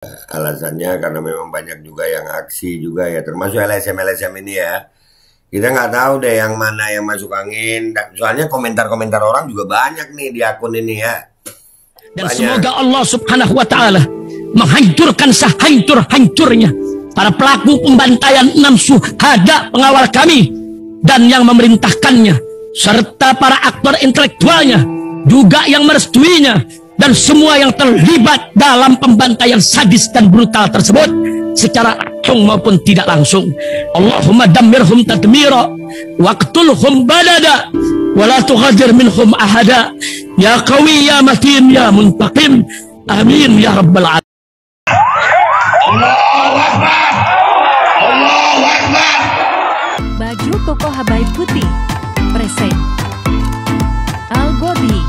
Alasannya karena memang banyak juga yang aksi juga ya, termasuk LSM-LSM ini ya. Kita nggak tahu deh yang mana yang masuk angin. Soalnya komentar-komentar orang juga banyak nih di akun ini ya. Dan Banyak. semoga Allah subhanahu wa ta'ala menghancurkan sehancur-hancurnya para pelaku pembantaian 6 syuhada pengawal kami dan yang memerintahkannya, serta para aktor intelektualnya juga yang merestuinya, dan semua yang terlibat dalam pembantaian sadis dan brutal tersebut secara langsung maupun tidak langsung. Allahumma dammirhum tadmira waqtulhum badada wala tughadir minhum ahada ya qawi ya matin ya muntaqim amin ya rabbal alamin. Allahu Akbar. Allahu Akbar. Baju koko Habaib putih present Al Bobby.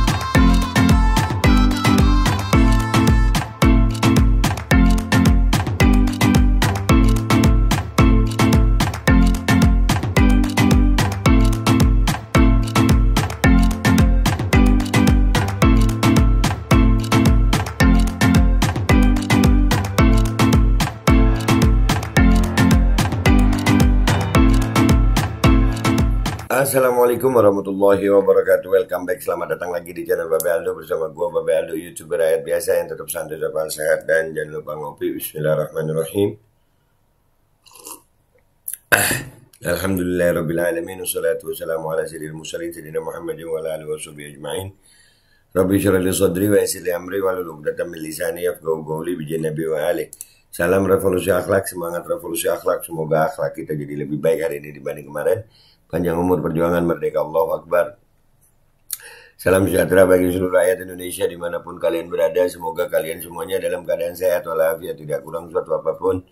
Assalamualaikum warahmatullahi wabarakatuh. Welcome back, selamat datang lagi di channel Babe Aldo bersama gua Babe Aldo, YouTuber rakyat biasa yang tetap santai, tetap sehat, dan jangan lupa ngopi. Bismillahirrahmanirrahim. Alhamdulillahirrabbilalamin. Wassalatu wassalamu ala sayyidil mursalin sayyidina Muhammadin wa ala alihi washabihi ajma'in. Rabbi shrah li sadri wa yassir li amri wahlul 'uqdatam min lisani yafqahu qawli bi nabi wa ali. Salam revolusi akhlak, semangat revolusi akhlak. Semoga akhlak kita jadi lebih baik hari ini dibanding kemarin. Panjang umur, perjuangan, merdeka, Allahu Akbar. Salam sejahtera bagi seluruh rakyat Indonesia dimanapun kalian berada. Semoga kalian semuanya dalam keadaan sehat walafiat, tidak kurang suatu apapun.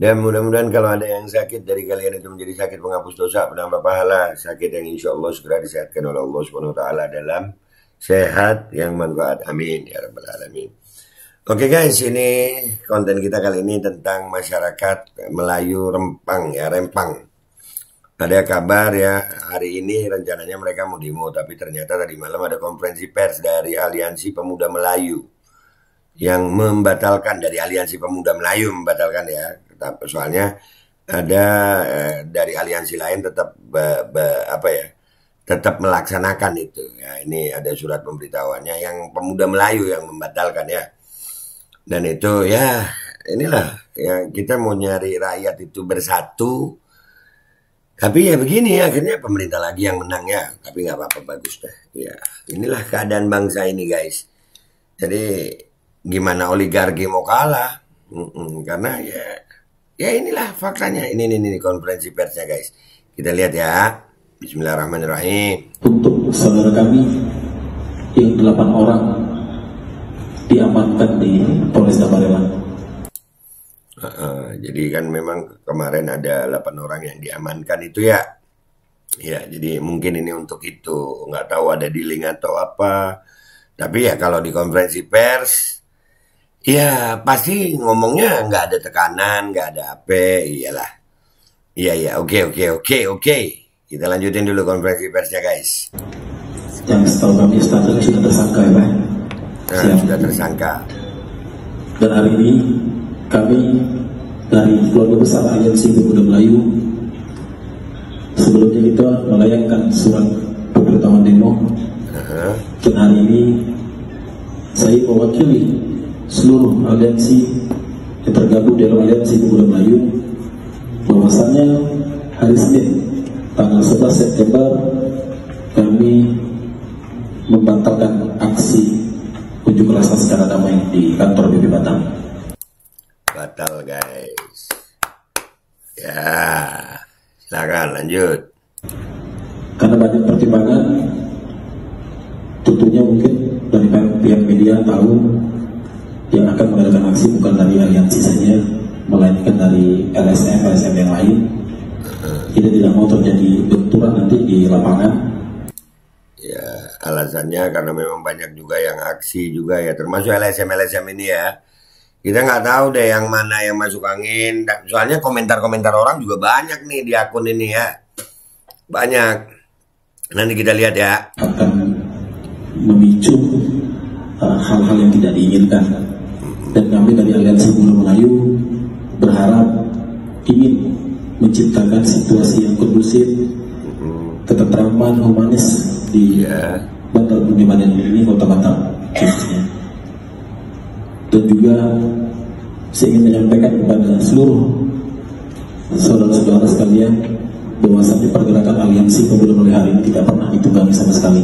Dan mudah-mudahan kalau ada yang sakit dari kalian itu menjadi sakit penghapus dosa, penambah pahala, sakit yang insya Allah segera disehatkan oleh Allah Subhanahu Wa Taala dalam sehat yang manfaat. Amin ya rabbal alamin. Oke guys, ini konten kita kali ini tentang masyarakat Melayu Rempang ya, Rempang. Ada kabar ya, hari ini rencananya mereka mau demo, tapi ternyata tadi malam ada konferensi pers dari Aliansi Pemuda Melayu yang membatalkan, dari Aliansi Pemuda Melayu membatalkan ya. Soalnya ada dari aliansi lain tetap tetap melaksanakan itu. Ya, ini ada surat pemberitahuannya yang Pemuda Melayu yang membatalkan ya. Dan itu ya, inilah ya, kita mau nyari rakyat itu bersatu. Tapi ya begini, akhirnya pemerintah lagi yang menang ya. Tapi nggak apa-apa, bagus dah. Ya, inilah keadaan bangsa ini guys. Jadi gimana oligarki mau kalah? Karena ya inilah faktanya. Ini konferensi persnya guys. Kita lihat ya. Bismillahirrahmanirrahim. Untuk saudara kami yang 8 orang diamankan di Polresta Barelang. Jadi kan memang kemarin ada 8 orang yang diamankan itu ya. Ya, jadi mungkin ini untuk itu. Nggak tahu ada dealing atau apa. Tapi ya kalau di konferensi pers, ya pasti ngomongnya nggak ada tekanan, nggak ada apa. Iyalah. Iya, oke. Kita lanjutin dulu konferensi persnya guys. Yang setahu kami statusnya sudah tersangka ya Pak? Sudah tersangka. Dan hari ini kami dari keluarga besar Aliansi Pemuda Melayu sebelumnya kita melayangkan surat pemberitahuan demo. Dan hari ini saya mewakili seluruh aliansi yang tergabung dalam Aliansi Pemuda Melayu bahwasannya hari Senin tanggal 11 September kami membatalkan aksi unjuk rasa secara damai di kantor BP Batang. Batal guys. Ya, silakan lanjut. Karena banyak pertimbangan, tentunya mungkin dari pihak media tahu yang akan mengadakan aksi bukan dari aliansi saja, melainkan dari LSM yang lain. Kita tidak mau terjadi benturan nanti di lapangan. Ya, alasannya karena memang banyak juga yang aksi juga ya, termasuk LSM ini ya. Kita nggak tahu deh yang mana yang masuk angin. Soalnya komentar-komentar orang juga banyak nih di akun ini ya. Banyak. Nanti kita lihat ya. Akan memicu hal-hal yang tidak diinginkan. Dan kami dari Aliansi Buruh Melayu berharap ingin menciptakan situasi yang kondusif, ketentraman, humanis di Bantar Bumi Badan ini, Kota Batam khususnya. Dan juga saya ingin menyampaikan kepada seluruh saudara-saudara sekalian bahwasanya pergerakan Aliansi Pemuda Melayu hari ini tidak pernah ditunggangi sama sekali.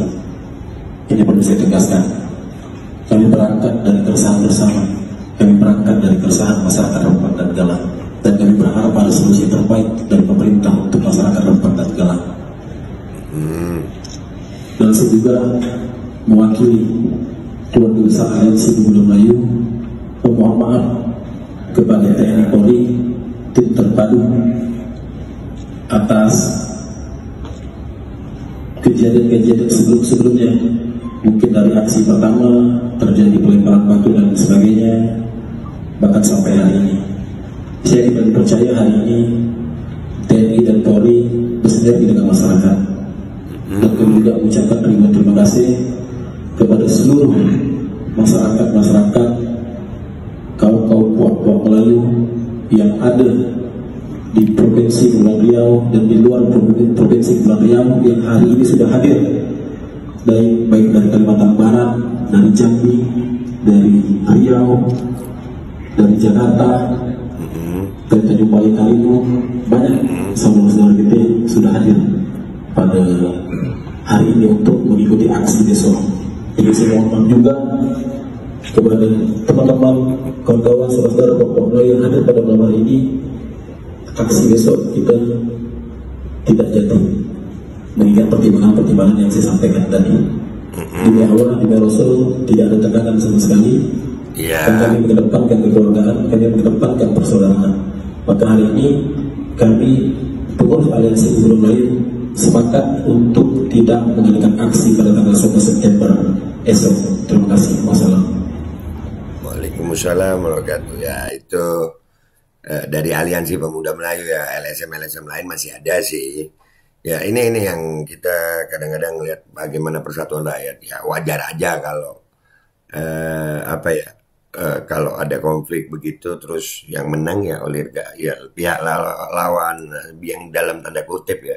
Ini perlu saya tegaskan. Kami berangkat dari keresahan bersama, kami berangkat dari keresahan masyarakat Rempang dan Galang, dan kami berharap ada solusi terbaik dari pemerintah untuk masyarakat Rempang dan Galang. Dan saya juga mewakili keluarga besar Aliansi Pemuda Melayu memohon maaf kepada TNI Polri, tim terpadu atas kejadian-kejadian sebelumnya. Mungkin dari aksi pertama terjadi pelemparan batu dan sebagainya, bahkan sampai hari ini. Saya kembali percaya hari ini TNI dan Polri bersinergi dengan masyarakat. Dan kami juga mengucapkan ribuan terima kasih kepada seluruh masyarakat kaum puak-puak Melayu yang ada di Provinsi Kepulauan Riau dan di luar Provinsi Kepulauan Riau yang hari ini sudah hadir, baik dari Kalimantan Barat, dari Jambi, dari Riau, dari Jakarta, dari Tanjung Balai Karimun. Banyak saudara-saudara kita sudah hadir pada hari ini untuk mengikuti aksi besok. Jadi saya mohon juga kepada teman-teman, kawan-kawan, saudara-saudara yang hadir pada malam hari ini, aksi besok kita tidak jadi, mengingat pertimbangan-pertimbangan yang saya sampaikan tadi. Di awal di Rasul tidak ada tekanan sama sekali. Dan kami mengedepankan kekeluargaan, kami mengedepankan persaudaraan. Maka hari ini kami pengurus Aliansi Buruh Melayu sepakat untuk tidak mengadakan aksi pada tanggal 1 September esok. Terima kasih. Wassalamualaikum. Waalaikumsalam warahmatullahi wabarakatuh. Ya, itu dari Aliansi Pemuda Melayu ya. LSM lain masih ada sih. Ya, ini yang kita kadang-kadang lihat bagaimana persatuan rakyat. Ya wajar aja kalau kalau ada konflik begitu, terus yang menang ya oligarki, ya pihak lawan yang dalam tanda kutip ya.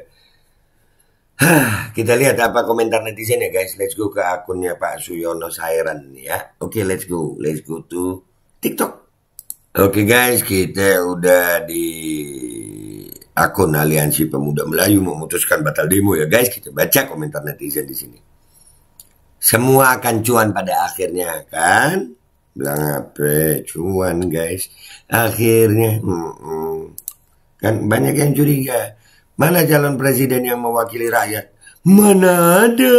Kita lihat apa komentar netizen ya guys. Let's go ke akunnya Pak Suyono Sairan ya. Oke, let's go to TikTok. Oke guys, kita udah di akun Aliansi Pemuda Melayu memutuskan batal demo ya guys. Kita baca komentar netizen di sini. Semua akan cuan pada akhirnya kan? Bilang apa? Cuan guys. Akhirnya kan banyak yang curiga. Mana calon presiden yang mewakili rakyat? Mana ada?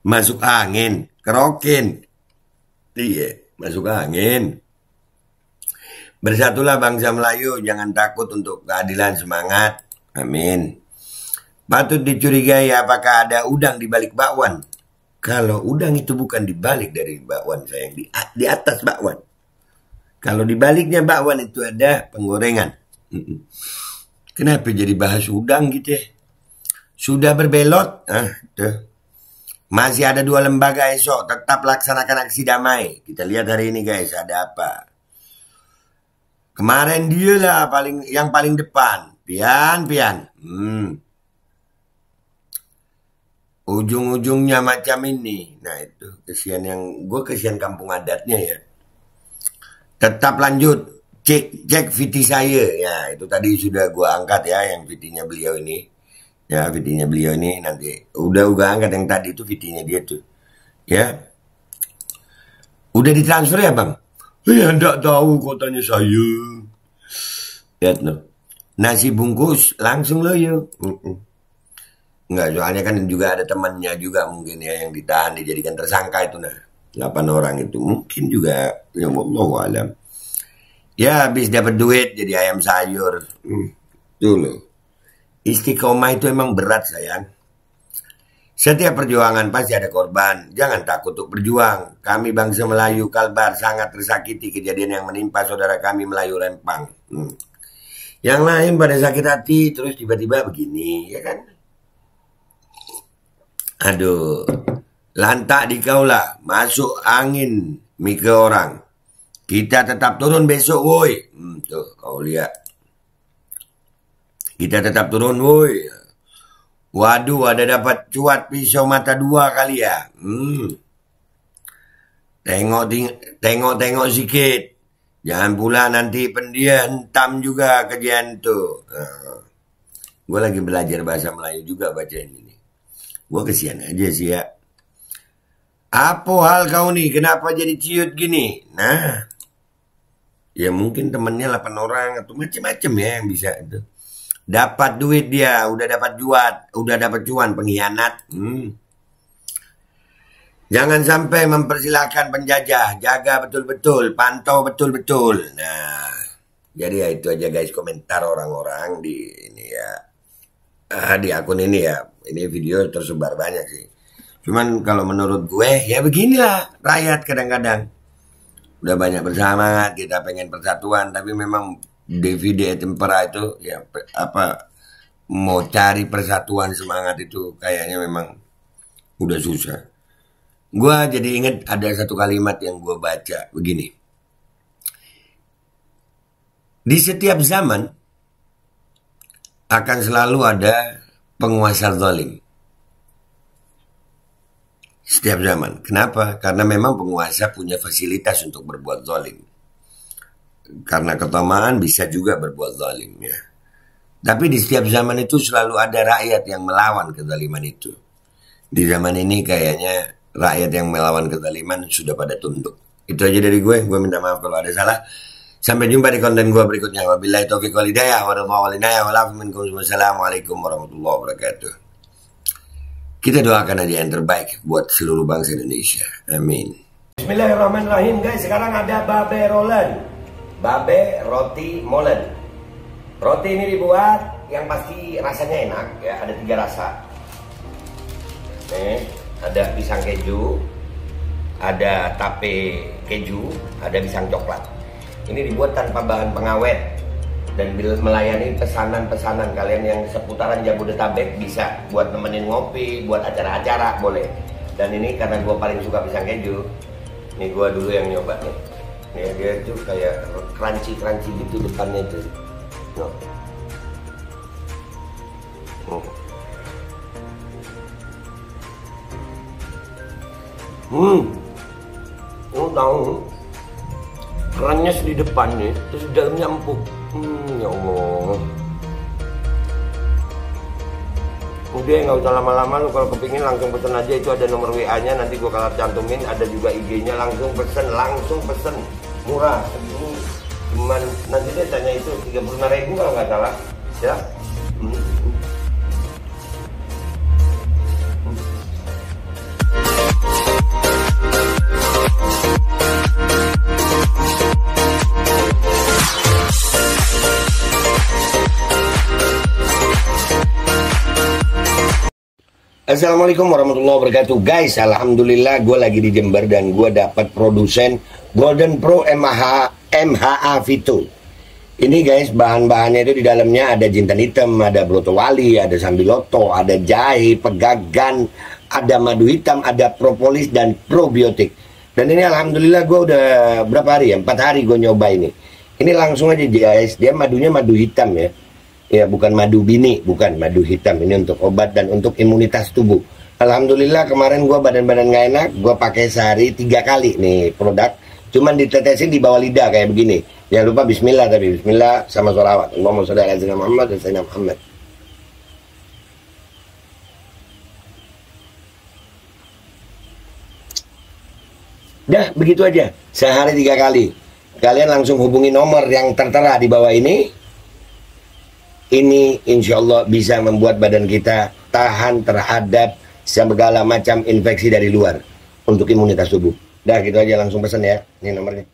Masuk angin, kerokin. Iya, masuk angin. Bersatulah bangsa Melayu, jangan takut untuk keadilan, semangat. Amin. Patut dicurigai apakah ada udang di balik bakwan. Kalau udang itu bukan di balik dari bakwan, sayang, di atas bakwan. Kalau di baliknya bakwan itu ada penggorengan. Kenapa jadi bahas udang gitu ya? Sudah berbelot. Tuh. Masih ada 2 lembaga esok. Tetap laksanakan aksi damai. Kita lihat hari ini guys, ada apa? Kemarin dia lah yang paling depan. Pian. Ujung-ujungnya macam ini. Nah itu kesian kampung adatnya ya. Tetap lanjut. Cek VT saya. Ya itu tadi sudah gue angkat ya, yang VT-nya beliau ini. Ya VT-nya beliau ini nanti. Udah angkat yang tadi itu VT-nya dia tuh. Ya. Udah ditransfer ya bang? Ya enggak tahu kotanya saya. Lihat no. Nasi bungkus langsung loh yuk. Enggak, soalnya kan juga ada temannya juga mungkin ya yang ditahan, dijadikan tersangka itu nah. 8 orang itu mungkin juga ya wallahu alam. Ya habis dapat duit jadi ayam sayur. Tuh loh. Istiqomah itu emang berat sayang. Setiap perjuangan pasti ada korban. Jangan takut untuk berjuang. Kami bangsa Melayu Kalbar sangat tersakiti kejadian yang menimpa saudara kami Melayu Rempang. Yang lain pada sakit hati terus tiba-tiba begini ya kan. Aduh. lantak di kaulah, masuk angin mika orang. Kita tetap turun besok, woi. Tuh, kau lihat. Kita tetap turun, woi. Waduh, ada dapat cuat pisau mata dua kali ya. Tengok sikit. Jangan pula nanti pendia hentam juga kerjaan tu. Gue lagi belajar bahasa Melayu juga baca ini. Gue kesian aja sih ya. Apa hal kau nih? Kenapa jadi ciut gini? Nah, ya mungkin temennya 8 orang atau macam-macam ya yang bisa itu. Dapat duit dia, udah dapat cuan, pengkhianat. Jangan sampai mempersilahkan penjajah, jaga betul-betul, pantau betul-betul. Nah, jadi ya itu aja guys komentar orang-orang di ini ya, di akun ini ya. Ini video tersebar banyak sih. Cuman kalau menurut gue ya beginilah rakyat kadang-kadang. Udah banyak bersemangat, kita pengen persatuan, tapi memang divide et impera itu ya apa mau cari persatuan semangat itu kayaknya memang udah susah. Gue jadi inget ada satu kalimat yang gue baca begini. Di setiap zaman akan selalu ada penguasa zalim. Setiap zaman. Kenapa? Karena memang penguasa punya fasilitas untuk berbuat zalim. Karena ketamaan bisa juga berbuat zalim ya. Tapi di setiap zaman itu selalu ada rakyat yang melawan kezaliman itu. Di zaman ini kayaknya rakyat yang melawan kezaliman sudah pada tunduk. Itu aja dari gue minta maaf kalau ada salah. Sampai jumpa di konten gue berikutnya. Wabillahi taufiq wal hidayah. Wassalamualaikum warahmatullahi wabarakatuh. Kita doakan aja yang terbaik buat seluruh bangsa Indonesia. Amin. Bismillahirrahmanirrahim guys. Sekarang ada babe rolen. Babe roti molen. Roti ini dibuat yang pasti rasanya enak ya. Ada 3 rasa. Nih. Ada pisang keju, ada tape keju, ada pisang coklat. Ini dibuat tanpa bahan pengawet dan melayani pesanan-pesanan kalian yang seputaran Jabodetabek bisa buat nemenin ngopi, buat acara-acara boleh. Dan ini karena gue paling suka pisang keju, ini gue dulu yang nyoba nih. Nih dia tuh kayak crunchy gitu depannya tuh. Tahu kerannya di depan nih, terus di dalamnya empuk. Ya Allah. Udah nggak usah lama-lama, lu kalau kepingin langsung pesen aja, itu ada nomor WA-nya, nanti gua kalau cantumin, ada juga IG-nya, langsung pesen, murah. Ini cuman nanti dia tanya itu 35.000 kalau nggak salah, ya. Assalamualaikum warahmatullahi wabarakatuh guys. Alhamdulillah gue lagi di Jember dan gue dapat produsen Golden Pro MHA Vito. Ini guys bahan-bahannya itu di dalamnya ada jintan hitam, ada broto wali, ada sambiloto, ada jahe, pegagan, ada madu hitam, ada propolis dan probiotik. Dan ini alhamdulillah gue udah berapa hari ya? 4 hari gue nyoba ini. Ini langsung aja guys, dia madunya madu hitam ya. Ya bukan madu bini, bukan madu hitam. Ini untuk obat dan untuk imunitas tubuh. Alhamdulillah kemarin gue badan-badan gak enak, gue pakai sehari 3 kali nih produk. Cuman ditetesin di bawah lidah kayak begini. Jangan lupa bismillah, tapi bismillah sama sholawat. Allahumma sholli ala sayyidina Muhammad dan sayyidina Muhammad. Dah begitu aja, sehari 3 kali. Kalian langsung hubungi nomor yang tertera di bawah ini. Ini insya Allah bisa membuat badan kita tahan terhadap segala macam infeksi dari luar untuk imunitas tubuh. Dah gitu aja, langsung pesan ya, ini nomornya.